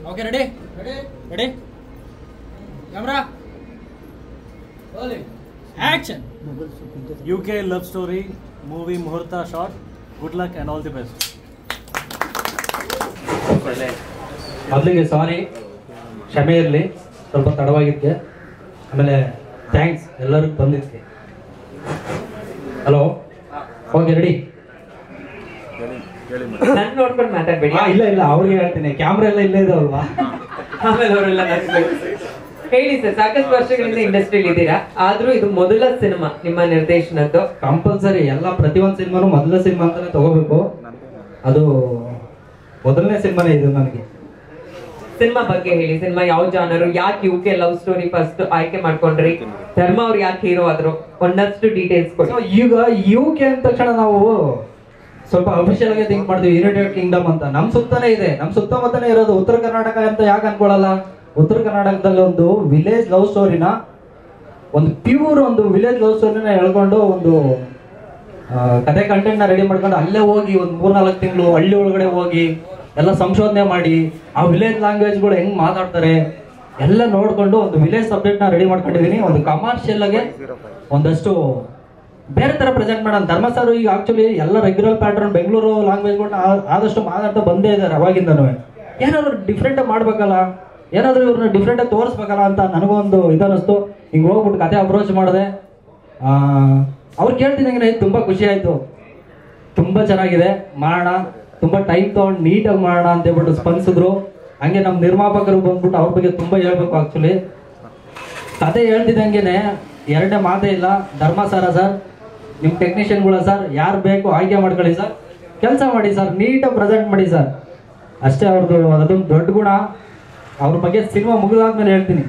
Okay, ready? Ready? Camera. Action. UK love story movie Muhurta shot. Good luck and all the best. ಮೊದಲಿಗೆ ಸಾರಿ, ಕ್ಷಮೆ ಇರಲಿ, ಸ್ವಲ್ಪ ತಡವಾಗಿದ್ದೆ. ಆಮೇಲೆ thanks ಎಲ್ಲರಿಗೂ ಬಂದಿದ್ದಕ್ಕೆ. Hello, okay ready? ನಾನು ನೋಡ್ಕೊಂಡು ಮಾತಾಡ್ಬೇಡಿ. ಇಲ್ಲ ಇಲ್ಲ, ಅವ್ರಿಗೆ ಹೇಳ್ತೀನಿ, ಕ್ಯಾಮ್ರಾ ಎಲ್ಲ ಇಲ್ಲೇ ಇದಾವಲ್ವಾ, ಆಮೇಲೆ ಅವರೆಲ್ಲ ಹೇಳಿ ಸರ್. ಸಾಕಷ್ಟು ವರ್ಷಗಳಿಂದ ಇಂಡಸ್ಟ್ರಿಯಲ್ಲಿ ಇದ್ದೀರಾ, ಆದ್ರೂ ಇದು ಮೊದಲ ಸಿನಿಮಾ ನಿಮ್ಮ ನಿರ್ದೇಶನದ್ದು. ಕಂಪಲ್ಸರಿ ಎಲ್ಲ ಪ್ರತಿಯೊಂದು ಸಿನಿಮಾನು ಮೊದಲ ಸಿನಿಮಾ ಅಂತಾನೆ ತಗೋಬೇಕು. ಅದು ಮೊದಲನೇ ಸಿನಿಮಾನೇ ಇದು ನನಗೆ. ಸಿನಿಮಾ ಬಗ್ಗೆ ಹೇಳಿ. ಸಿನಿಮಾ ಯಾವ ಜಾನರು, ಯಾಕೆ UK ಲವ್ ಸ್ಟೋರಿ ಫಸ್ಟ್ ಆಯ್ಕೆ ಮಾಡ್ಕೊಂಡ್ರಿ, ಧರ್ಮ ಅವ್ರು ಯಾಕೆ ಹೀರೋ ಆದ್ರು, ಒಂದಷ್ಟು ಡೀಟೇಲ್ಸ್ ಕೊಡಿ. ಈಗ UK ಅಂದ ತಕ್ಷಣ ನಾವು ಸ್ವಲ್ಪ ಅಫಿಷಿಯಲ್ ಆಗಿ ಥಿಂಕ್ ಮಾಡ್ತೀವಿ ಯುನೈಟೆಡ್ ಕಿಂಗ್ಡಮ್ ಅಂತ. ನಮ್ ಸುತ್ತನೇ ಇದೆ, ನಮ್ ಸುತ್ತಮುತ್ತನೇ ಇರೋದು. ಉತ್ತರ ಕರ್ನಾಟಕ ಅಂತ ಯಾಕೆ ಅನ್ಕೊಳ್ಳಲ್ಲ? ಉತ್ತರ ಕರ್ನಾಟಕದಲ್ಲಿ ಒಂದು ವಿಲೇಜ್ ಲವ್ ಸ್ಟೋರಿನ, ಒಂದು ಪ್ಯೂರ್ ಒಂದು ವಿಲೇಜ್ ಲವ್ ಸ್ಟೋರಿನ ಹೇಳ್ಕೊಂಡು ಒಂದು ಕತೆ ಕಂಟೆಂಟ್ ನ ರೆಡಿ ಮಾಡ್ಕೊಂಡು ಅಲ್ಲೇ ಹೋಗಿ ಒಂದು 3-4 ತಿಂಗಳು ಹಳ್ಳಿ ಒಳಗಡೆ ಹೋಗಿ ಎಲ್ಲ ಸಂಶೋಧನೆ ಮಾಡಿ ಆ ವಿಲೇಜ್ ಲ್ಯಾಂಗ್ವೇಜ್ಗಳು ಹೆಂಗ್ ಮಾತಾಡ್ತಾರೆ ಎಲ್ಲ ನೋಡ್ಕೊಂಡು ಒಂದು ವಿಲೇಜ್ ಸಬ್ಜೆಕ್ಟ್ ನ ರೆಡಿ ಮಾಡ್ಕೊಂಡಿದೀನಿ. ಒಂದು ಕಮರ್ಷಿಯಲ್ ಆಗಿ ಒಂದಷ್ಟು ಬೇರೆ ತರ ಪ್ರೆಸೆಂಟ್ ಮಾಡೋಣ. ಧರ್ಮ ಸರ್ ಈಗ ಆಕ್ಚುಲಿ ಎಲ್ಲ ರೆಗ್ಯುಲರ್ ಪ್ಯಾಟರ್ನ್ ಬೆಂಗಳೂರು ಲ್ಯಾಂಗ್ವೇಜ್ಗಳನ್ನ ಆದಷ್ಟು ಮಾತಾಡ್ತಾ ಬಂದೇ ಇದ್ದಾರೆ ಅವಾಗಿಂದನೂ. ಏನಾದ್ರು ಡಿಫ್ರೆಂಟ್ ಮಾಡ್ಬೇಕಲ್ಲ, ಏನಾದ್ರು ಇವ್ರನ್ನ ಡಿಫ್ರೆಂಟ್ ಆಗಿ ತೋರಿಸ್ಬೇಕಲ್ಲ ಅಂತ ನನಗೊಂದು ಇದನ್ನಿಸ್ತು. ಹಿಂಗೆ ಹೋಗ್ಬಿಟ್ಟು ಕತೆ ಅಪ್ರೋಚ್ ಮಾಡಿದೆ. ಅವ್ರು ಕೇಳ್ತಿದ್ದಂಗೆ ತುಂಬಾ ಖುಷಿ ಆಯ್ತು, ತುಂಬಾ ಚೆನ್ನಾಗಿದೆ, ಮಾಡೋಣ, ತುಂಬಾ ಟೈಮ್ ತಗೊಂಡು ನೀಟಾಗಿ ಮಾಡೋಣ ಅಂತ ಹೇಳ್ಬಿಟ್ಟು ಸ್ಪಂದಿಸಿದ್ರು. ಹಂಗೆ ನಮ್ಮ ನಿರ್ಮಾಪಕರು ಬಂದ್ಬಿಟ್ಟು ಅವ್ರ ಬಗ್ಗೆ ತುಂಬಾ ಹೇಳ್ಬೇಕು. ಆಕ್ಚುಲಿ ಕತೆ ಹೇಳ್ತಿದ್ದಂಗೆನೆ ಎರಡನೇ ಮಾತೇ ಇಲ್ಲ. ಧರ್ಮ ಸರ್, ನಿಮ್ ಟೆಕ್ನಿಷಿಯನ್ಗಳ ಸರ್, ಯಾರು ಬೇಕು ಆಯ್ಕೆ ಮಾಡ್ಕೊಳ್ಳಿ ಸರ್, ಕೆಲಸ ಮಾಡಿ ಸರ್, ನೀಟಾಗಿ ಪ್ರೆಸೆಂಟ್ ಮಾಡಿ ಸರ್, ಅಷ್ಟೇ ಅವ್ರದ್ದು. ಅದೊಂದು ದೊಡ್ಡ ಗುಣ. ಅವ್ರ ಬಗ್ಗೆ ಸಿನಿಮಾ ಮುಗಿದಾದ್ಮೇಲೆ ಹೇಳ್ತೀನಿ.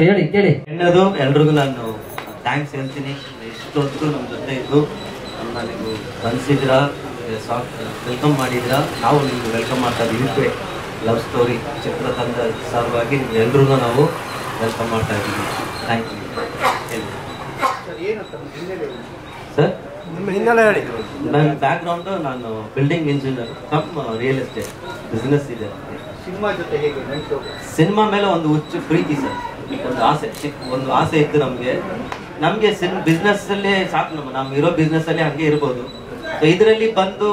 ಹೇಳಿ ಕೇಳಿ. ಎನ್ನೋದು ಎಲ್ರಿಗೂ ನಾನು ಥ್ಯಾಂಕ್ಸ್ ಹೇಳ್ತೀನಿ. ಇಷ್ಟೊತ್ತು ನಮ್ಮ ಜೊತೆ ಇದ್ದು ನೀವು ಕನ್ಸಿದ್ರ, ವೆಲ್ಕಮ್ ಮಾಡಿದ್ರ. ನಾವು ನಿಮ್ಗೆ ವೆಲ್ಕಮ್ ಮಾಡ್ತಾ ಇದ್ದೀವಿ. ಲವ್ ಸ್ಟೋರಿ ಚಿತ್ರತಂಡ ಸಲುವಾಗಿ ಎಲ್ರಿಗೂ ನಾವು ವೆಲ್ಕಮ್ ಮಾಡ್ತಾ ಇದ್ದೀವಿ. Thank you. ಸರ್ ನಿಮ್ಮ ಹಿನ್ನೆಲೆ ಹೇಳಿ. ನನ್ನ ಬ್ಯಾಕ್ಗ್ರೌಂಡು ನಾನು building engineer come real estate business ಇದೆ. ಸಿನಿಮಾ ಜೊತೆ ಹೇಗೆ? ಸಿನಿಮಾ ಮೇಲೆ ಒಂದು ಹುಚ್ಚು ಪ್ರೀತಿ ಸರ್, ಒಂದು ಆಸೆ ಇತ್ತು ನಮಗೆ. ಬಿಸ್ನೆಸ್ ಅಲ್ಲಿ ಸಾಕು, ನಮ್ಮ ಇರೋ ಬಿಸ್ನೆಸ್ ಅಲ್ಲಿ ಹಂಗೆ ಇರ್ಬೋದು. ಸೊ ಇದರಲ್ಲಿ ಬಂದು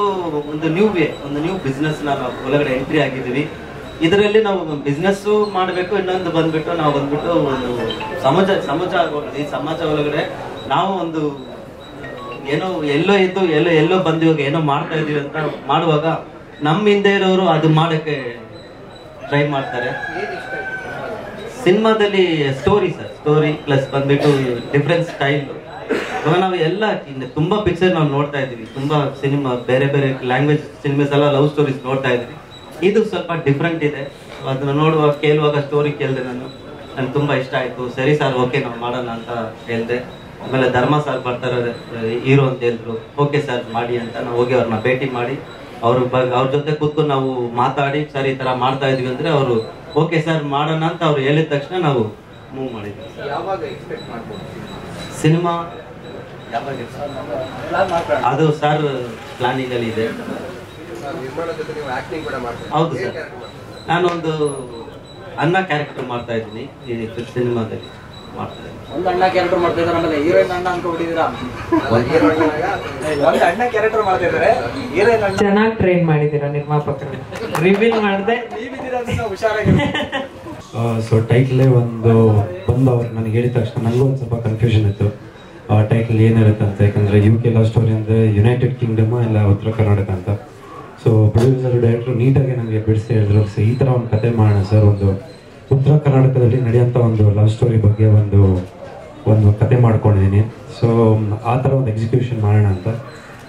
ಒಂದು ನ್ಯೂ ಬಿಸ್ನೆಸ್ನ ನಾವು ಒಳಗಡೆ ಎಂಟ್ರಿ ಆಗಿದ್ದೀವಿ. ಇದರಲ್ಲಿ ನಾವು ಬಿಸ್ನೆಸ್ಸು ಮಾಡಬೇಕು, ಇನ್ನೊಂದು ಬಂದ್ಬಿಟ್ಟು ನಾವು ಬಂದ್ಬಿಟ್ಟು ಒಂದು ಸಮಾಜ ಒಳಗಡೆ ನಾವು ಒಂದು ಏನೋ ಎಲ್ಲೋ ಬಂದು ಇವಾಗ ಏನೋ ಮಾಡ್ತಾ ಇದೀವಿ ಅಂತ ಮಾಡುವಾಗ ನಮ್ಮ ಹಿಂದೆ ಇರೋರು ಅದು ಮಾಡಕ್ಕೆ ಟ್ರೈ ಮಾಡ್ತಾರೆ. ಸಿನಿಮಾದಲ್ಲಿ ಸ್ಟೋರಿ ಪ್ಲಸ್ ಬಂದ್ಬಿಟ್ಟು ಡಿಫ್ರೆಂಟ್ ಸ್ಟೈಲ್. ಇವಾಗ ನಾವು ಎಲ್ಲ ತುಂಬಾ ಪಿಕ್ಚರ್ ನಾವು ನೋಡ್ತಾ ಇದೀವಿ, ತುಂಬಾ ಸಿನಿಮಾ ಬೇರೆ ಲ್ಯಾಂಗ್ವೇಜ್ ಸಿನಿಮಾಸ್ ಎಲ್ಲ ಲವ್ ಸ್ಟೋರೀಸ್ ನೋಡ್ತಾ ಇದೀವಿ. ಇದು ಸ್ವಲ್ಪ ಡಿಫ್ರೆಂಟ್ ಇದೆ. ಅದನ್ನ ಕೇಳುವಾಗ ಸ್ಟೋರಿ ಕೇಳಿದೆ ನನ್ಗೆ ತುಂಬಾ ಇಷ್ಟ ಆಯ್ತು. ಸರಿ ಸರ್, ಓಕೆ ನಾವು ಮಾಡೋಣ ಅಂತ ಹೇಳಿದೆ. ಆಮೇಲೆ ಧರ್ಮ ಸರ್ ಬರ್ತಾರೆ ಹೀರೋ ಅಂತ ಹೇಳಿದ್ರು. ಓಕೆ ಸರ್ ಮಾಡಿ ಅಂತ ನಾವು ಹೋಗಿ ಅವ್ರನ್ನ ಭೇಟಿ ಮಾಡಿ ಅವ್ರ ಜೊತೆ ಕೂತ್ಕೊಂಡು ನಾವು ಮಾತಾಡಿ ಸರ್ ಈ ತರ ಮಾಡ್ತಾ ಇದೀವಿ ಅಂದ್ರೆ ಅವರು ಓಕೆ ಸರ್ ಮಾಡೋಣ ಅಂತ ಅವ್ರು ಹೇಳಿದ ತಕ್ಷಣ ನಾವು ಮೂವ್ ಮಾಡಿದ್ವಿ. ಸಿನಿಮಾ ಅದು ಸರ್ ಪ್ಲಾನಿಂಗ್ ಅಲ್ಲಿ ಇದೆ. ಹೌದು ಸರ್, ನಾನೊಂದು ಅಣ್ಣ ಕ್ಯಾರೆಕ್ಟರ್ ಮಾಡ್ತಾ ಇದ್ದೀನಿ ಈ ಸಿನಿಮಾದಲ್ಲಿ. ಒಂದು ಅಣ್ಣ ಕ್ಯಾರೆಕ್ಟರ್ ಮಾಡ್ತಾ ಇದ್ದಾರೆ, ಆಮೇಲೆ ಹೀರೋಯಿನ್ ಅಣ್ಣ ಅನ್ಕೊಂಡ್ಬಿಟ್ಟಿದ್ದೀರಾ? ಒಂದು ಅಣ್ಣ ಕ್ಯಾರೆಕ್ಟರ್ ಮಾಡ್ತಾ ಇದ್ದಾರೆ, ಹೀರೋಯಿನ್ ಅಣ್ಣ. ಚೆನ್ನಾಗಿ ಟ್ರೈನ್ ಮಾಡಿದ್ದೀರಾ ನಿರ್ಮಾಪಕರು, ರಿವೀಲ್ ಮಾಡಿದೆ. ಸೊ ಟೈಟ್ಲೇ ಒಂದು ಬಂದು ಅವ್ರು ನನಗೆ ಹೇಳಿದ ತಕ್ಷಣ ನನಗೂ ಒಂದು ಸ್ವಲ್ಪ ಕನ್ಫ್ಯೂಷನ್ ಇತ್ತು, ಟೈಟ್ಲ್ ಏನಿರುತ್ತೆ ಅಂತ. ಯಾಕಂದರೆ UK ಲವ್ ಸ್ಟೋರಿ ಅಂದರೆ ಯುನೈಟೆಡ್ ಕಿಂಗ್ಡಮ್ ಇಲ್ಲ ಉತ್ತರ ಕರ್ನಾಟಕ ಅಂತ. ಸೊ ಪ್ರೊಡ್ಯೂಸರ್ ಡೈರೆಕ್ಟ್ರು ನೀಟಾಗಿ ನನಗೆ ಬಿಡಿಸಿ ಹೇಳಿದ್ರು, ಸೊ ಈ ಥರ ಒಂದು ಕತೆ ಮಾಡೋಣ ಸರ್, ಒಂದು ಉತ್ತರ ಕರ್ನಾಟಕದಲ್ಲಿ ನಡೆಯೋಂಥ ಒಂದು ಲವ್ ಸ್ಟೋರಿ ಬಗ್ಗೆ ಒಂದು ಕತೆ ಮಾಡ್ಕೊಂಡಿದ್ದೀನಿ. ಸೊ ಆ ಥರ ಒಂದು ಎಕ್ಸಿಕ್ಯೂಷನ್ ಮಾಡೋಣ ಅಂತ.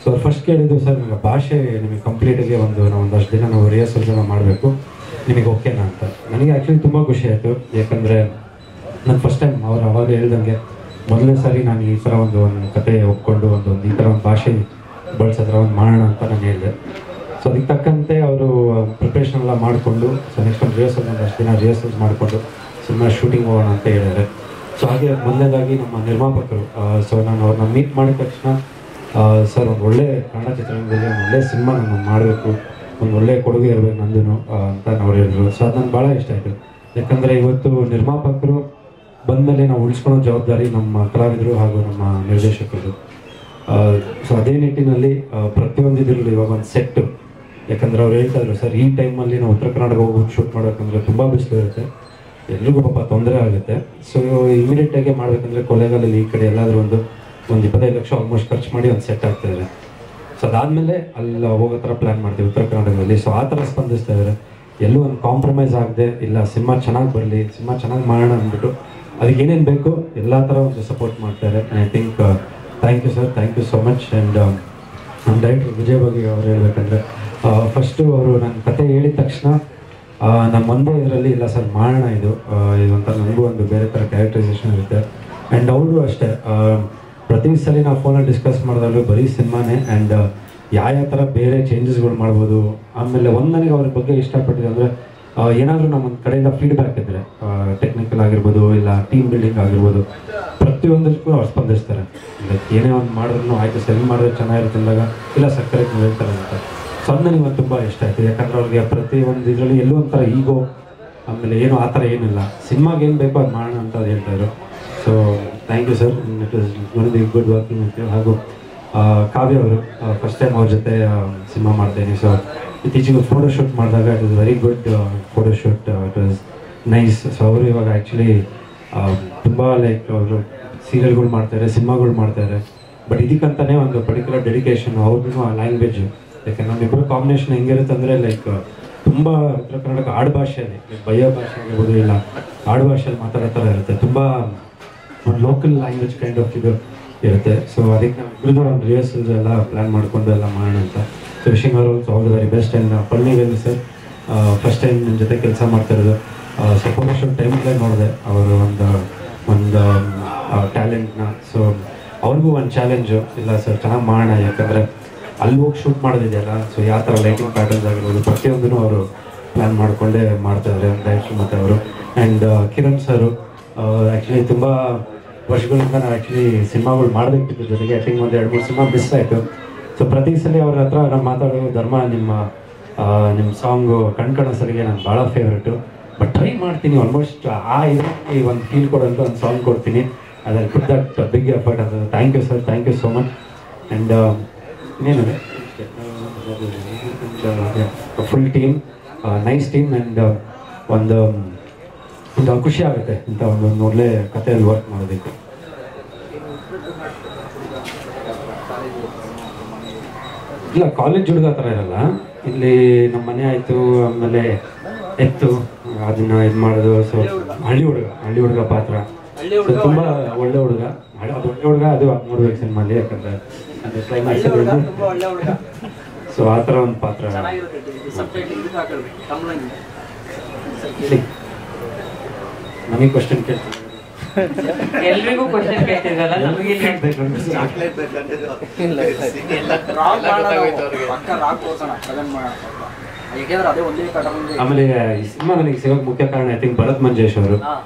ಸೊ ಅವ್ರು ಫಸ್ಟ್ ಕೇಳಿದ್ದು, ಸರ್ ನಿಮಗೆ ಭಾಷೆ ನಿಮಗೆ ಕಂಪ್ಲೀಟಾಗಿ ಒಂದಷ್ಟು ದಿನ ನಾವು ರಿಹರ್ಸಲ್ಸ್ ಮಾಡಬೇಕು, ನಿಮಗೆ ಓಕೆನಾ ಅಂತ. ನನಗೆ ಆ್ಯಕ್ಚುಲಿ ತುಂಬ ಖುಷಿ ಆಯಿತು. ಯಾಕಂದರೆ ನಾನು ಫಸ್ಟ್ ಟೈಮ್ ಅವ್ರು ಅವಾಗ ಹೇಳ್ದಂಗೆ ಮೊದಲನೇ ಸಾರಿ ನಾನು ಈ ಥರ ಒಂದು ಕತೆ ಒಪ್ಕೊಂಡು ಒಂದು ಈ ಥರ ಒಂದು ಭಾಷೆ ಬಳಸೋದ್ರ ಒಂದು ಮಾಡೋಣ ಅಂತ ನಾನು ಹೇಳಿದೆ. ಸೊ ಅದಕ್ಕೆ ತಕ್ಕಂತೆ ಅವರು ಪ್ರಿಪ್ರೇಷನ್ ಎಲ್ಲ ಮಾಡಿಕೊಂಡು, ಸೊ ನೆಕ್ಸ್ಟ್ ಒಂದು ಒಂದಷ್ಟು ದಿನ ರಿಹರ್ಸಲ್ಸ್ ಮಾಡಿಕೊಂಡು ಸಿನಿಮಾ ಶೂಟಿಂಗ್ ಹೋಗೋಣ ಅಂತ ಹೇಳಿದ್ದಾರೆ. ಸೊ ಹಾಗೆ ಮೊದಲನೇದಾಗಿ ನಮ್ಮ ನಿರ್ಮಾಪಕರು, ಸೊ ನಾನು ಅವ್ರನ್ನ ಮೀಟ್ ಮಾಡಿದ ತಕ್ಷಣ ಸರ್ ಒಂದು ಒಳ್ಳೆ ಕನ್ನಡ ಚಿತ್ರರಂಗದಲ್ಲಿ ಒಂದು ಒಳ್ಳೆ ಸಿನಿಮಾ ನಾನು ಮಾಡಬೇಕು, ಒಂದು ಒಳ್ಳೆ ಕೊಡುಗೆ ಇರಬೇಕು ನಂದು ಅಂತ ಅವ್ರು ಹೇಳಿದ್ರು. ಸೊ ಅದು ನನಗೆ ಭಾಳ ಇಷ್ಟ ಆಯಿತು. ಯಾಕಂದರೆ ಇವತ್ತು ನಿರ್ಮಾಪಕರು ಬಂದಮೇಲೆ ನಾವು ಉಳಿಸ್ಕೊಳ್ಳೋ ಜವಾಬ್ದಾರಿ ನಮ್ಮ ಕಲಾವಿದರು ಹಾಗೂ ನಮ್ಮ ನಿರ್ದೇಶಕರು. ಸೊ ಅದೇ ನಿಟ್ಟಿನಲ್ಲಿ ಪ್ರತಿಯೊಂದು ಇದರಲ್ಲಿ ಇವಾಗ ಒಂದು ಸೆಟ್ಟು, ಯಾಕಂದರೆ ಅವ್ರು ಹೇಳ್ತಾಯಿದ್ರು, ಸರ್ ಈ ಟೈಮಲ್ಲಿ ನಾವು ಉತ್ತರ ಕರ್ನಾಟಕ ಹೋಗಿ ಶೂಟ್ ಮಾಡಬೇಕಂದ್ರೆ ತುಂಬ ಬಿಸಿಲು ಇರುತ್ತೆ, ಎಲ್ರಿಗೂ ಪಾಪ ತೊಂದರೆ ಆಗುತ್ತೆ. ಸೊ ಇಮಿಡಿಯೇಟಾಗಿ ಮಾಡಬೇಕಂದ್ರೆ ಕೊಳ್ಳೇಗಾಲದಲ್ಲಿ ಈ ಕಡೆ ಎಲ್ಲಾದರೂ ಒಂದು 25 ಲಕ್ಷ ಆಲ್ಮೋಸ್ಟ್ ಖರ್ಚು ಮಾಡಿ ಒಂದು ಸೆಟ್ ಆಗ್ತಾಯಿದೆ. ಸೊ ಅದಾದಮೇಲೆ ಅಲ್ಲಿ ಹೋಗೋ ಥರ ಪ್ಲ್ಯಾನ್ ಮಾಡ್ತೀವಿ ಉತ್ತರ ಕರ್ನಾಟಕದಲ್ಲಿ. ಸೊ ಆ ಥರ ಸ್ಪಂದಿಸ್ತಾ ಇದ್ದಾರೆ, ಎಲ್ಲೂ ಒಂದು ಕಾಂಪ್ರಮೈಸ್ ಆಗದೆ, ಇಲ್ಲ ಸಿನಿಮಾ ಚೆನ್ನಾಗಿ ಬರಲಿ, ಸಿನಿಮಾ ಚೆನ್ನಾಗಿ ಮಾಡೋಣ ಅಂದ್ಬಿಟ್ಟು ಅದಕ್ಕೆ ಏನೇನು ಬೇಕು ಎಲ್ಲ ಥರ ಒಂದು ಸಪೋರ್ಟ್ ಮಾಡ್ತಾರೆ. I think thank you sir, thank you so much. And ನಮ್ಮ ಡೈರೆಕ್ಟರ್ ವಿಜಯ್ ಬಗ್ಗೆ ಅವ್ರು ಹೇಳ್ಬೇಕಂದ್ರೆ, ಫಸ್ಟು ಅವರು ನನ್ನ ಕತೆ ಹೇಳಿದ ತಕ್ಷಣ ನಮ್ಮ ಒಂದೇ ಇದರಲ್ಲಿ ಇಲ್ಲ ಸರ್ ಮಾಡೋಣ, ಇದು ಒಂಥರ ನನಗೂ ಒಂದು ಬೇರೆ ಥರ ಕ್ಯಾರೆಕ್ಟರೈಸೇಷನ್ ಇರುತ್ತೆ. ಆ್ಯಂಡ್ ಅವರು ಅಷ್ಟೇ, ಪ್ರತಿ ಸಲ ನಾವು ಫೋನಲ್ಲಿ ಡಿಸ್ಕಸ್ ಮಾಡಿದಾಗಲೂ ಬರೀ ಸಿನಿಮಾನೇ. ಆ್ಯಂಡ್ ಯಾವ ಥರ ಬೇರೆ ಚೇಂಜಸ್ಗಳು ಮಾಡ್ಬೋದು. ಆಮೇಲೆ ಒಂದು ನನಗೆ ಅವ್ರ ಬಗ್ಗೆ ಇಷ್ಟಪಟ್ಟಿದೆ ಅಂದರೆ, ಏನಾದರೂ ನಮ್ಮ ಕಡೆಯಿಂದ ಫೀಡ್ಬ್ಯಾಕ್ ಇದ್ದರೆ, ಟೆಕ್ನಿಕಲ್ ಆಗಿರ್ಬೋದು ಇಲ್ಲ ಟೀಮ್ ಬಿಲ್ಡಿಂಗ್ ಆಗಿರ್ಬೋದು, ಪ್ರತಿಯೊಂದಕ್ಕೂ ಅವ್ರು ಸ್ಪಂದಿಸ್ತಾರೆ. ಲೈಕ್ ಏನೇ ಒಂದು ಮಾಡಿದ್ರು ಆಯಿತು ಸೆಲ್ ಮಾಡಿದ್ರೆ ಚೆನ್ನಾಗಿರುತ್ತೆ ಅಂದಾಗ, ಇಲ್ಲ ಸರ್ ಕರೆಕ್ಟ್ ಹೇಳ್ತಾರೆ ಅಂತ. ಸೊ ಅದು ನನಗೆ ತುಂಬ ಇಷ್ಟ ಆಯಿತು. ಯಾಕಂದರೆ ಅವ್ರಿಗೆ ಪ್ರತಿಯೊಂದು ಇದರಲ್ಲಿ ಎಲ್ಲೂ ಒಂಥರ ಈಗೋ ಆಮೇಲೆ ಏನು ಆ ಥರ ಏನಿಲ್ಲ, ಸಿನಿಮಾಗೆ ಏನು ಬೇಕೋ ಅದು ಮಾಡೋಣ ಅಂತ ಅದು ಹೇಳ್ತಾಯಿದ್ರು. So thank you sir, it is gonna be good working with you. ಹಾಗೂ ಕಾವ್ಯ ಅವರು ಫಸ್ಟ್ ಟೈಮ್ ಅವ್ರ ಜೊತೆ ಸಿನಿಮಾ ಮಾಡ್ತೀನಿ. ಸೊ ಇತ್ತೀಚೆಗೆ ಫೋಟೋಶೂಟ್ ಮಾಡಿದಾಗ it is very good photoshoot, it was nice. So ಅವರು ಇವಾಗ ಆ್ಯಕ್ಚುಲಿ ತುಂಬ ಲೈಕ್ ಅವರು ಸೀರಿಯಲ್ಗಳು ಮಾಡ್ತಾರೆ, ಸಿನಿಮಾಗಳು ಮಾಡ್ತಾರೆ. ಬಟ್ ಇದಕ್ಕಂತಲೇ ಒಂದು ಪರ್ಟಿಕ್ಯುಲರ್ ಡೆಡಿಕೇಶನ್, ಅವ್ರಿಗೂ ಆ ಲ್ಯಾಂಗ್ವೇಜ್. ಯಾಕೆಂದ್ರೆ ನಮ್ಮಿಬ್ಬರು ಕಾಂಬಿನೇಷನ್ ಹೆಂಗಿರುತ್ತೆ ಅಂದರೆ, ಲೈಕ್ ತುಂಬ ಉತ್ತರ ಕರ್ನಾಟಕ ಆಡು ಭಾಷೆಯಲ್ಲಿ, ಲೈಕ್ ಬಯ್ಯ ಭಾಷೆ ಆಗಿರ್ಬೋದು ಇಲ್ಲ ಆಡು ಭಾಷೆಯಲ್ಲಿ ಮಾತಾಡೋ ಥರ ಇರುತ್ತೆ, ತುಂಬ ಒಂದು ಲೋಕಲ್ ಲ್ಯಾಂಗ್ವೇಜ್ ಕೈಂಡ್ ಆಫ್ ಇದು ಇರುತ್ತೆ. ಸೊ ಅದಕ್ಕೆ ನಾವು ಇಬ್ಬರು ಒಂದು ರಿಹರ್ಸಲ್ಸ್ ಎಲ್ಲ ಪ್ಲ್ಯಾನ್ ಮಾಡಿಕೊಂಡು ಎಲ್ಲ ಮಾಡೋಣ ಅಂತ. ಸೊ ವಿಶಿಂಗ್ ಅವರು all the very best. And Pallivelu sir first time ನಿಮ್ಮ ಜೊತೆ ಕೆಲಸ ಮಾಡ್ತಿರೋದು. ಸೊ ಫೋಟೋಶೂಟ್ ಟೈಮ್ಲೇ ನೋಡಿದೆ ಅವರು ಒಂದು ಟ್ಯಾಲೆಂಟ್ನ. ಸೊ ಅವ್ರಿಗೂ ಒಂದು ಚಾಲೆಂಜು, ಇಲ್ಲ ಸರ್ ಚೆನ್ನಾಗಿ ಮಾಡೋಣ, ಯಾಕಂದರೆ ಅಲ್ಲಿ ಹೋಗಿ ಶೂಟ್ ಮಾಡೋದಿದೆಯಲ್ಲ, ಸೊ ಯಾವ ಥರ ಲೈಟಿಂಗ್ ಪ್ಯಾಟರ್ನ್ಸ್ ಆಗಿರ್ಬೋದು ಪ್ರತಿಯೊಂದೂ ಅವರು ಪ್ಲ್ಯಾನ್ ಮಾಡಿಕೊಂಡೇ ಮಾಡ್ತಾಯಿದ್ದಾರೆ ಡೈರೆಕ್ಟ್ರು ಮತ್ತು ಅವರು. ಆ್ಯಂಡ್ ಕಿರಣ್ ಸರು ಆ್ಯಕ್ಚುಲಿ ತುಂಬ ವರ್ಷಗಳಿಂದ ನಾವು ಆ್ಯಕ್ಚುಲಿ ಸಿನಿಮಾಗಳು ಮಾಡಬೇಕಿತ್ತು, ಜೊತೆಗೆ ಐ ಥಿಂಕ್ ಒಂದು 2-3 ಸಿನಿಮಾ ಮಿಸ್ ಆಯಿತು. ಸೊ ಪ್ರತಿ ಸಲ ಅವ್ರ ಹತ್ರ ನಾವು ಮಾತಾಡೋದು, ಧರ್ಮ ನಿಮ್ಮ ಸಾಂಗು ಕಣ್ಕಣ ಸರಿಗೆ ನಾನು ಭಾಳ ಫೇವ್ರೇಟು, ಬಟ್ ಟ್ರೈ ಮಾಡ್ತೀನಿ ಆಲ್ಮೋಸ್ಟ್ ಈ ಒಂದು ಫೀಲ್ ಕೊಡೋಂಥ ಒಂದು ಸಾಂಗ್ ಕೊಡ್ತೀನಿ, ಅದನ್ನು ಪುಟ್ ದಟ್ ಬಿಗ್ ಎಫರ್ಟ್. ಅದು thank you sir, thank you so much. And ಇನ್ನೇನು full team, nice team. And ಒಂದು ಖುಷಿ ಆಗುತ್ತೆ ಇಂಥ ಒಂದು ಒಳ್ಳೆ ಕಥೆಯಲ್ಲಿ ವರ್ಕ್ ಮಾಡೋದಕ್ಕೆ. ಇಲ್ಲ, ಕಾಲೇಜ್ ಹುಡುಗ ಥರ ಇರಲ್ಲ. ಇಲ್ಲಿ ನಮ್ಮ ಮನೆ ಆಯಿತು, ಆಮೇಲೆ ಎತ್ತು ಅದನ್ನ ಇದು ಮಾಡೋದು. ಸೊ ಹಳ್ಳಿ ಹುಡುಗ ಪಾತ್ರ. ಸೊ ತುಂಬ ಒಳ್ಳೆ ಹುಡುಗ, ಅದು ಒಳ್ಳೆ ಹುಡುಗ. ಅದು ನೋಡ್ಬೇಕು ಸಿನಿಮಾಲಿ, ಯಾಕಂದ್ರೆ ಅದು ಕ್ಲೈಮ್ಯಾಕ್ಸ್. ಸೊ ಆ ಥರ ಒಂದು ಪಾತ್ರ. ನಮಗೆ ಕ್ವಶನ್ ಕೇಳ್ತೀನಿ, ಎಲ್ರಿಗೂ ಕ್ವಶನ್ ಕೇಳ್ತಿದ್ರಲ್ಲ, ನಮಗೆ ಆಮೇಲೆ ಈ ಸಿನಿಮಾ ನನಗೆ ಸಿಗೋಕೆ ಮುಖ್ಯ ಕಾರಣ ಐ ಥಿಂಕ್ ಭರತ್ ಮಂಜೇಶ್ ಅವರು.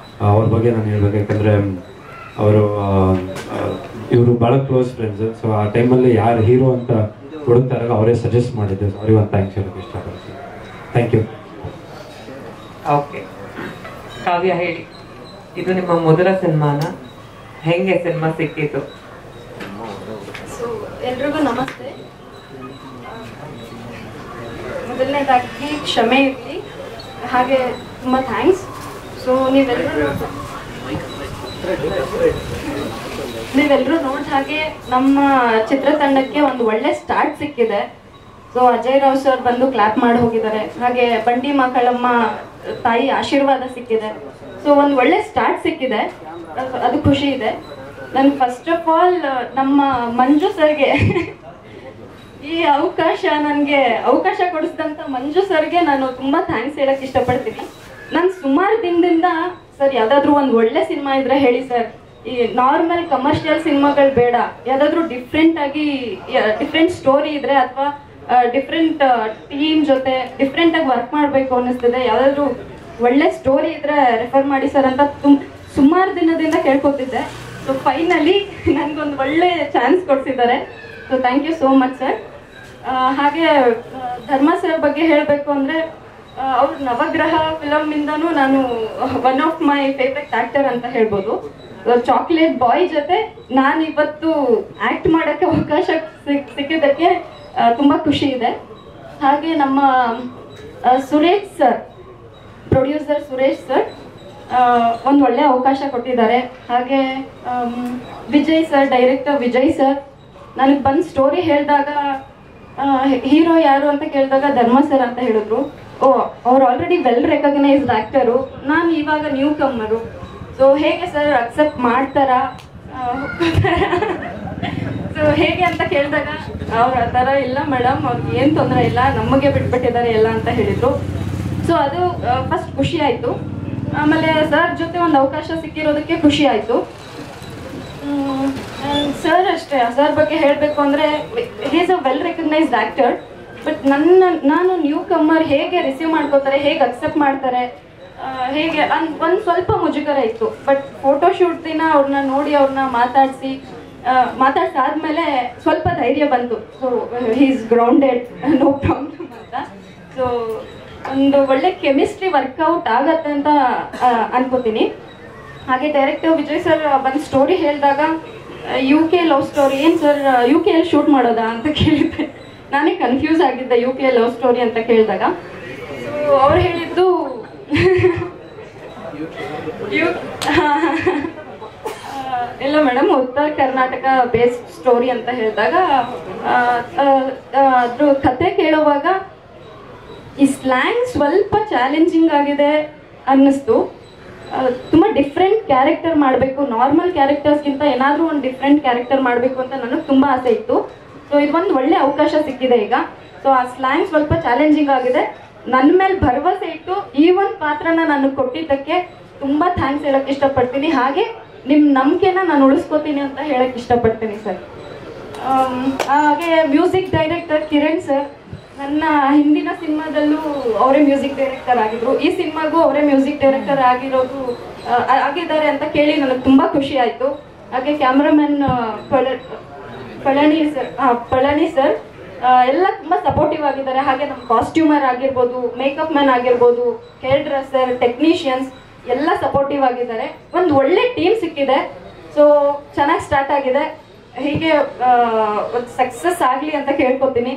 ಅವ್ರ ಬಗ್ಗೆ ನಾನು ಹೇಳ್ಬೇಕು, ಯಾಕಂದ್ರೆ ಅವರು ಇವರು ಭಾಳ ಕ್ಲೋಸ್ ಫ್ರೆಂಡ್ಸ್. ಸೊ ಆ ಟೈಮಲ್ಲಿ ಯಾರು ಹೀರೋ ಅಂತ ಹುಡುಕ್ತಾರಾಗ ಅವರೇ ಸಜೆಸ್ಟ್ ಮಾಡಿದ್ದು. ಅವ್ರಿಗೆ ಒಂದು ಥ್ಯಾಂಕ್ಸ್ ಹೇಳೋಕೆ ಇಷ್ಟಪಡ್ತೀನಿ. Thank you. ಓಕೆ, ಕಾವ್ಯ ಹೇಳಿ, ಇದು ನಿಮ್ಮ ಮೊದಲ ಸಿನಿಮಾನ, ಹೆಂಗೆ ಸಿನಿಮಾ ಸಿಕ್ಕಿತು? ಸೊ ಎಲ್ರಿಗೂ ನಮಸ್ತೆ. ಮೊದಲನೇದಾಗಿ ಕ್ಷಮೆ ಇರಲಿ, ಹಾಗೆ ತುಂಬ ಥ್ಯಾಂಕ್ಸ್. ಸೊ ನೀವೆಲ್ಲರೂ ನೋಡಿದ ಹಾಗೆ ನಮ್ಮ ಚಿತ್ರತಂಡಕ್ಕೆ ಒಂದು ಒಳ್ಳೆ ಸ್ಟಾರ್ಟ್ ಸಿಕ್ಕಿದೆ. ಸೊ ಅಜಯ್ ರಾವ್ ಸರ್ ಬಂದು ಕ್ಲಾಪ್ ಮಾಡಿ ಹೋಗಿದ್ದಾರೆ, ಹಾಗೆ ಬಂಡಿ ಮಕ್ಕಳಮ್ಮ ತಾಯಿ ಆಶೀರ್ವಾದ ಸಿಕ್ಕಿದೆ. ಸೊ ಒಂದು ಒಳ್ಳೆ ಸ್ಟಾರ್ಟ್ ಸಿಕ್ಕಿದೆ, ಅದು ಖುಷಿ ಇದೆ. ನಾನು ಫಸ್ಟ್ ಆಫ್ ಆಲ್ ನಮ್ಮ ಮಂಜು ಸರ್ಗೆ ಈ ನನಗೆ ಅವಕಾಶ ಕೊಡಿಸಿದಂಥ ಮಂಜು ಸರ್ಗೆ ನಾನು ತುಂಬ ಥ್ಯಾಂಕ್ಸ್ ಹೇಳಕ್ಕೆ ಇಷ್ಟಪಡ್ತೀನಿ. ನಾನು ಸುಮಾರು ದಿನದಿಂದ ಸರ್ ಯಾವುದಾದ್ರೂ ಒಂದು ಒಳ್ಳೆ ಸಿನಿಮಾ ಇದ್ರೆ ಹೇಳಿ ಸರ್, ಈ ನಾರ್ಮಲ್ ಕಮರ್ಷಿಯಲ್ ಸಿನಿಮಾಗಳು ಬೇಡ, ಯಾವುದಾದ್ರೂ ಡಿಫ್ರೆಂಟ್ ಸ್ಟೋರಿ ಇದ್ರೆ ಅಥವಾ ಡಿಫ್ರೆಂಟ್ ಟೀಮ್ ಜೊತೆ ಡಿಫ್ರೆಂಟಾಗಿ ವರ್ಕ್ ಮಾಡಬೇಕು ಅನ್ನಿಸ್ತಿದೆ, ಯಾವುದಾದ್ರೂ ಒಳ್ಳೆ ಸ್ಟೋರಿ ಇದ್ರೆ ರೆಫರ್ ಮಾಡಿ ಸರ್ ಅಂತ ಸುಮಾರು ದಿನದಿಂದ ಕೇಳ್ಕೊತಿದ್ದೆ. ಸೊ ಫೈನಲಿ ನನಗೊಂದು ಒಳ್ಳೆ ಚಾನ್ಸ್ ಕೊಡ್ಸಿದ್ದಾರೆ. So thank you so much sir. ಹಾಗೆ ಧರ್ಮ ಸರ್ ಬಗ್ಗೆ ಹೇಳಬೇಕು ಅಂದರೆ, ಅವ್ರು ನವಗ್ರಹ ಫಿಲಮಿಂದನೂ ನಾನು one of my favourite actor ಅಂತ ಹೇಳ್ಬೋದು. ಚಾಕ್ಲೇಟ್ ಬಾಯ್ ಜೊತೆ ನಾನು ಇವತ್ತು ಆ್ಯಕ್ಟ್ ಮಾಡೋಕ್ಕೆ ಅವಕಾಶ ಸಿಕ್ಕಿದ್ದಕ್ಕೆ ತುಂಬ ಖುಷಿ ಇದೆ. ಹಾಗೆ ನಮ್ಮ Suresh sir, producer Suresh sir ಒಂದು ಒಳ್ಳೆ ಅವಕಾಶ ಕೊಟ್ಟಿದ್ದಾರೆ. ಹಾಗೆ Vijay sir, director Vijay sir, ನನಗೆ ಬಂದು ಸ್ಟೋರಿ ಹೇಳಿದಾಗ ಹೀರೋ ಯಾರು ಅಂತ ಕೇಳಿದಾಗ ಧರ್ಮ ಸರ್ ಅಂತ ಹೇಳಿದ್ರು. ಅವ್ರು ಆಲ್ರೆಡಿ ವೆಲ್ ರೆಕಗ್ನೈಸ್ಡ್ ಆ್ಯಕ್ಟರು, ನಾನು ಇವಾಗ ನ್ಯೂ ಕಮ್ಮರು. ಸೊ ಹೇಗೆ ಸರ್ ಅಕ್ಸೆಪ್ಟ್ ಮಾಡ್ತಾರಾ, ಸೊ ಹೇಗೆ ಅಂತ ಕೇಳಿದಾಗ ಅವ್ರು ಆ ಥರ ಇಲ್ಲ ಮೇಡಮ್, ಅವ್ರಿಗೆ ಏನು ತೊಂದರೆ ಇಲ್ಲ, ನಮಗೆ ಬಿಟ್ಬಿಟ್ಟಿದ್ದಾರೆ ಎಲ್ಲ ಅಂತ ಹೇಳಿದರು. ಸೊ ಅದು ಫಸ್ಟ್ ಖುಷಿ ಆಯಿತು. ಆಮೇಲೆ ಸರ್ ಜೊತೆ ಒಂದು ಅವಕಾಶ ಸಿಕ್ಕಿರೋದಕ್ಕೆ ಖುಷಿ ಆಯಿತು. ಸರ್ ಅಷ್ಟೇ, ಸರ್ ಬಗ್ಗೆ ಹೇಳಬೇಕು ಅಂದರೆ he is a well recognised actor. But ನಾನು ನ್ಯೂ ಕಮ್ಮರ್ ಹೇಗೆ ರಿಸೀವ್ ಮಾಡ್ಕೋತಾರೆ, ಹೇಗೆ ಅಕ್ಸೆಪ್ಟ್ ಮಾಡ್ತಾರೆ, ಹೇಗೆ ಒಂದು ಸ್ವಲ್ಪ ಮುಜುಗರ ಇತ್ತು. ಬಟ್ ಫೋಟೋಶೂಟ್ ದಿನ ಅವ್ರನ್ನ ನೋಡಿ ಅವ್ರನ್ನ ಮಾತಾಡ್ಸಾದ್ಮೇಲೆ ಸ್ವಲ್ಪ ಧೈರ್ಯ ಬಂತು. So he is grounded, no problem ಅಂತ. ಸೊ ಒಂದು ಒಳ್ಳೆ ಕೆಮಿಸ್ಟ್ರಿ ವರ್ಕೌಟ್ ಆಗತ್ತೆ ಅಂತ ಅನ್ಕೋತೀನಿ. ಹಾಗೆ ಡೈರೆಕ್ಟರ್ ವಿಜಯ್ ಸರ್ ಬಂದು ಸ್ಟೋರಿ ಹೇಳಿದಾಗ UK ಲವ್ ಸ್ಟೋರಿ, ಏನು ಸರ್ UK ಅಲ್ಲಿ ಶೂಟ್ ಮಾಡೋದಾ ಅಂತ ಕೇಳಿದ್ದೆ. ನಾನೇ ಕನ್ಫ್ಯೂಸ್ ಆಗಿದ್ದೆ UK ಲವ್ ಸ್ಟೋರಿ ಅಂತ ಕೇಳಿದಾಗ. ಸೊ ಅವ್ರು ಹೇಳಿದ್ದು ಇಲ್ಲ ಮೇಡಮ್, ಉತ್ತರ ಕರ್ನಾಟಕ ಬೇಸ್ಡ್ ಸ್ಟೋರಿ ಅಂತ ಹೇಳಿದಾಗ ಅದ್ರ ಕತೆ ಕೇಳುವಾಗ ಈ ಸ್ಲ್ಯಾಂಗ್ ಸ್ವಲ್ಪ ಚಾಲೆಂಜಿಂಗ್ ಆಗಿದೆ ಅನ್ನಿಸ್ತು. ತುಂಬ ಡಿಫ್ರೆಂಟ್ ಕ್ಯಾರೆಕ್ಟರ್ ಮಾಡಬೇಕು, ನಾರ್ಮಲ್ ಕ್ಯಾರೆಕ್ಟರ್ಸ್ಗಿಂತ ಏನಾದರೂ ಒಂದು ಡಿಫ್ರೆಂಟ್ ಕ್ಯಾರೆಕ್ಟರ್ ಮಾಡಬೇಕು ಅಂತ ನನಗೆ ತುಂಬ ಆಸೆ ಇತ್ತು. ಸೊ ಇದೊಂದು ಒಳ್ಳೆ ಅವಕಾಶ ಸಿಕ್ಕಿದೆ ಈಗ. ಸೊ ಆ ಸ್ಲ್ಯಾಂಗ್ ಸ್ವಲ್ಪ ಚಾಲೆಂಜಿಂಗ್ ಆಗಿದೆ. ನನ್ನ ಮೇಲೆ ಭರವಸೆ ಇಟ್ಟು ಈ ಒಂದು ಪಾತ್ರನ ನನಗೆ ಕೊಟ್ಟಿದ್ದಕ್ಕೆ ತುಂಬ ಥ್ಯಾಂಕ್ಸ್ ಹೇಳಕ್ಕೆ ಇಷ್ಟಪಡ್ತೀನಿ. ಹಾಗೆ ನಿಮ್ಮ ನಂಬಿಕೆನ ನಾನು ಉಳಿಸ್ಕೋತೀನಿ ಅಂತ ಹೇಳಕ್ಕೆ ಇಷ್ಟಪಡ್ತೀನಿ ಸರ್. ಹಾಗೆ ಮ್ಯೂಸಿಕ್ ಡೈರೆಕ್ಟರ್ ಕಿರಣ್ ಸರ್, ನನ್ನ ಹಿಂದಿನ ಸಿನಿಮಾದಲ್ಲೂ ಅವರೇ ಮ್ಯೂಸಿಕ್ ಡೈರೆಕ್ಟರ್ ಆಗಿದ್ರು, ಈ ಸಿನಿಮಾಗೂ ಅವರೇ ಮ್ಯೂಸಿಕ್ ಡೈರೆಕ್ಟರ್ ಆಗಿದ್ದಾರೆ ಅಂತ ಕೇಳಿ ನನಗೆ ತುಂಬ ಖುಷಿ ಆಯಿತು. ಹಾಗೆ ಕ್ಯಾಮ್ರಾಮನ್ ಪಳನಿ ಸರ್ ಎಲ್ಲ ತುಂಬ ಸಪೋರ್ಟಿವ್ ಆಗಿದ್ದಾರೆ. ಹಾಗೆ ನಮ್ಮ ಕಾಸ್ಟ್ಯೂಮರ್ ಆಗಿರ್ಬೋದು, ಮೇಕಪ್ ಮ್ಯಾನ್ ಆಗಿರ್ಬೋದು, ಹೇರ್ ಡ್ರೆಸ್ಸರ್, ಟೆಕ್ನಿಷಿಯನ್ಸ್ ಎಲ್ಲ ಸಪೋರ್ಟಿವ್ ಆಗಿದ್ದಾರೆ. ಒಂದು ಒಳ್ಳೆ ಟೀಮ್ ಸಿಕ್ಕಿದೆ. ಸೊ ಚೆನ್ನಾಗಿ ಸ್ಟಾರ್ಟ್ ಆಗಿದೆ. ಹೀಗೆ ಸಕ್ಸಸ್ ಆಗಲಿ ಅಂತ ಕೇಳ್ಕೊತೀನಿ.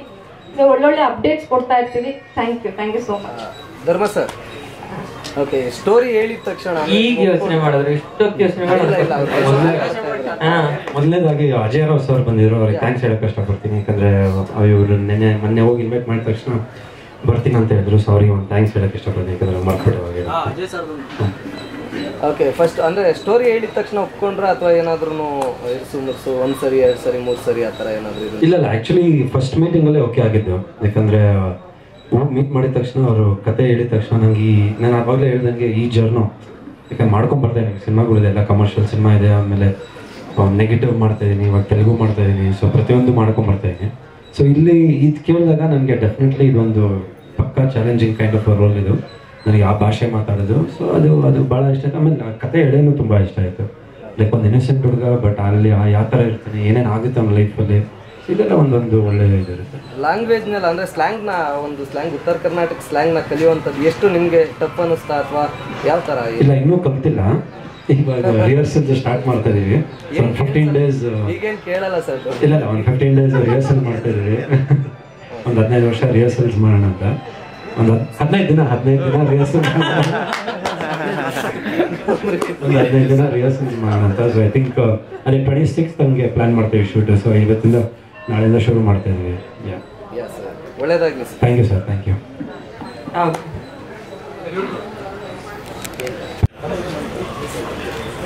ಒಳ್ಳೊಳ್ಳೆ ಅಪ್ಡೇಟ್ಸ್ ಕೊಡ್ತಾ ಇರ್ತೀವಿ. Thank you so much. Dharma sir, okay, story ಹೇಳಿದ ತಕ್ಷಣ ಈಗ ಯೋಚನೆ ಮಾಡಿದ್ರು, ಇಷ್ಟೊತ್ತು ಯೋಚನೆ ಮೊದಲನೇದಾಗಿ ಅಜಯ್ ರಾವ್ ಸರ್ ಬಂದಿದ್ರು, ಅವ್ರಿಗೆ ಥ್ಯಾಂಕ್ಸ್ ಹೇಳಕ್ ಇಷ್ಟಪಡ್ತೀನಿ. ಯಾಕಂದ್ರೆ ಇವರು ಮೊನ್ನೆ ಹೋಗಿ ಇನ್ವೈಟ್ ಮಾಡಿದ ತಕ್ಷಣ ಬರ್ತೀನಿ ಅಂತ ಹೇಳಿದ್ರು. ಸೊ ಅವ್ರಿಗೆ ಒಂದು ಥ್ಯಾಂಕ್ಸ್ ಹೇಳಕ್ ಇಷ್ಟಪಡ್ತೀನಿ, ಯಾಕಂದ್ರೆ ಮರ್ತ್ಬಿಟ್ಟು. ಓಕೆ, ಫಸ್ಟ್ ಅಂದ್ರೆ ಸ್ಟೋರಿ ಹೇಳಿದ ತಕ್ಷಣ ಒಪ್ಕೊಂಡ್ರ ಅಥವಾ ಏನಾದ್ರೂ ಇರ್ಸು ಮುರ್ಸು ಒಂದ್ ಸರಿ 2 ಸರಿ 3 ಸರಿ ಆ ಥರ ಏನಾದ್ರು? ಇಲ್ಲ, ಆಕ್ಚುಲಿ ಫಸ್ಟ್ ಮೀಟಿಂಗ್ ಅಲ್ಲೇ ಓಕೆ ಆಗಿದ್ದು. ಯಾಕಂದ್ರೆ ಹೋಗಿ ಮೀಟ್ ಮಾಡಿದ ತಕ್ಷಣ ಅವರು ಕತೆ ಹೇಳಿದ ತಕ್ಷಣ ನಂಗೆ ನಾನು ಆವಾಗಲೇ ಹೇಳ್ದಂಗೆ ಈ ಜರ್ನು ಯಾಕಂದ್ರೆ ಮಾಡ್ಕೊಂಡು ಬರ್ತಾ ಇದ್ದೀನಿ. ಸಿನಿಮಾಗಳಿದೆ, ಎಲ್ಲ ಕಮರ್ಷಿಯಲ್ ಸಿನಿಮಾ ಇದೆ, ಆಮೇಲೆ ನೆಗೆಟಿವ್ ಮಾಡ್ತಾ ಇದ್ದೀನಿ, ಇವಾಗ ತೆಲುಗು ಮಾಡ್ತಾ ಇದ್ದೀನಿ. ಸೊ ಪ್ರತಿಯೊಂದು ಮಾಡ್ಕೊಂಡು ಬರ್ತಾ ಇದ್ದೀನಿ. ಸೊ ಇಲ್ಲಿ ಇದು ಕೇಳಿದಾಗ ನನಗೆ ಡೆಫಿನೆಟ್ಲಿ ಇದೊಂದು ಪಕ್ಕಾ ಚಾಲೆಂಜಿಂಗ್ ಕೈಂಡ್ ಆಫ್ ರೋಲ್ ಇದು. ನನಗೆ ಆ ಭಾಷೆ ಮಾತಾಡೋದು, ಸೊ ಅದು ಭಾಳ ಇಷ್ಟ ಆಯಿತು. ಆಮೇಲೆ ಕತೆ ಹೇಳೋನು ತುಂಬ ಇಷ್ಟ ಆಯಿತು. ಲೈಕ್ ಒಂದು ಇನ್ನೋಸೆಂಟ್ ಹುಡುಗ, ಬಟ್ ಅಲ್ಲಿ ಯಾವ ಥರ ಇರ್ತಾನೆ, ಏನೇನು ಆಗುತ್ತೆ ಅವ್ನ ಲೈಫಲ್ಲಿ, ಇದೆಲ್ಲ ಒಂದೊಂದು ಒಳ್ಳೆ ಇದಿರುತ್ತೆ. ಲ್ಯಾಂಗ್ವೇಜ್ನಲ್ಲಿ ಅಂದರೆ ಸ್ಲ್ಯಾಂಗ್ನ ಉತ್ತರ ಕರ್ನಾಟಕ ಸ್ಲ್ಯಾಂಗ್ನ ಕಲಿಯುವಂಥದ್ದು ಎಷ್ಟು ನಿಮಗೆ ಟಫ್ ಅನ್ನಿಸ್ತಾ ಅಥವಾ ಯಾವ ಥರ? ಇಲ್ಲ, ಇನ್ನೂ ಕಲ್ತಿಲ್ಲ. ಇವಾಗ ರಿಹರ್ಸಲ್ ಸ್ಟಾರ್ಟ್ ಮಾಡ್ತಾ ಇದೀವಿ. 15 ಡೇಸ್ ಈಗೇನು ಕೇಳಲ್ಲ ಸರ್? ಇಲ್ಲ, ಒಂದು 15 ಡೇಸ್ ರಿಹರ್ಸಲ್ ಮಾಡ್ತಾ ಇದೀವಿ. ಒಂದು 15 ವರ್ಷ ರಿಹರ್ಸಲ್ಸ್ ಮಾಡೋಣ ಅಂತ. ಒಂದು 15 ದಿನ ರಿಹರ್ಸಲ್ ಒಂದು 15 ದಿನ ರಿಹರ್ಸಲ್ಸ್ ಮಾಡೋಣ ಅಂತ. ಸೊ ಐ ಥಿಂಕ್ ಅದೇ 26 ನಮಗೆ ಪ್ಲಾನ್ ಮಾಡ್ತೀವಿ ಶೂಟ್. ಸೊ ಇವತ್ತಿಂದ ನಾಳೆಯಿಂದ ಶುರು ಮಾಡ್ತಾ ಇದೀವಿ. ಒಳ್ಳೆಯದಾಗಲಿ. Thank you sir, thank you. ಹೌದು.